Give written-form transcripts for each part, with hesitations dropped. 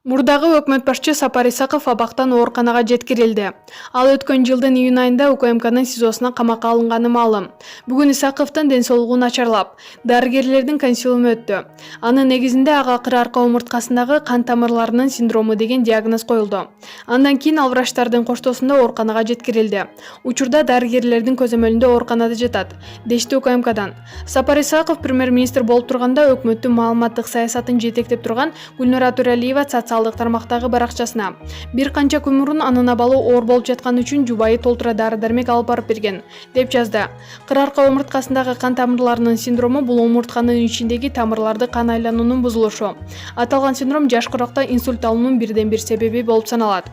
Мурдагы өкмөт башчы Сапар Исаков абактан ооруканага жеткирилди. Ал өткөн жылдын июнь айында УКМКнын СИЗОсуна камакка алынганы маалым. Бүгүн Исаковдун ден соолугу начарлап, дарыгерлердин консилиуму өттү. Анын негизинде ага кырарка омурткасындагы кан тамырларынын синдрому деген диагноз коюлду. Андан кийин ал врачтардын коштоосунда ооруканага жеткирилди. Учурда дарыгерлердин көзөмөлүндө ооруканада жатат, дешти УКМКдан. Сапар Исаков премьер-министр болуп турганда өкмөттүн маалыматтык саясатын жетектеп турган Гүлнара Төралиева социалдык тармактагы баракчасына бир канча күн мурун анын абалы оор болуп жатканы үчүн жубайы толтура дары-дармек алып барып берген, деп жазды. Кырарка омурткасындагы кан тамырларынын синдрому бул омуртканын ичиндеги тамырларды кан айлануунун бузулушу. Аталган синдром жаш куракта инсульт алуунун бирден бир себеби болуп саналат.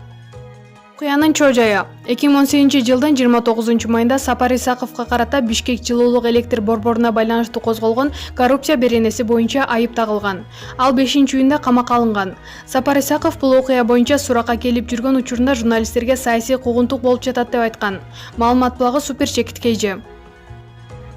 Окуянын чоо жайы 2018-жылдын 29 майында Сапар Исаковго карата Бишкек жылуулук электр борборуна байланыштуу козголгон коррупция беренеси боюнча айып тагылган. Ал 5-июнда камакка алынган. Сапар Исаков бул окуя боюнча суракка келип жүргөн учурунда журналисттерге саясий куугунтук болуп жатат деп айткан. Маалымат булагы Супер Чекит KG.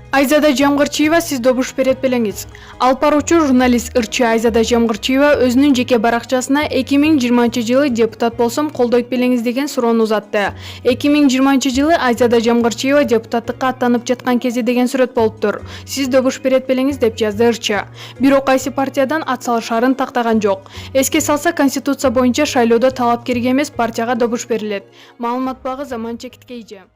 Айзада Жамгырчиева, сиз добуш берет белеңиз. Алып баруучу журналист ырчы Айзада Жамгырчиева өзүнүн жеке баракчасына 2020-жылы депутат болсом колдойт белеңиз деген суроону узатты. 2020-жылы Айзада Жамгырчиева депутаттыкка аттанып жаткан кези деген сүрөт болуптур. Сиз добуш берет белеңиз деп жазды ырчы. Бирок кайсы партиядан ат салышарын тактаган жок. Эске салса, конституция боюнча шайлоодо талапкерге эмес партияга добуш берилет. Маалымат булагы Заман Чекит KG.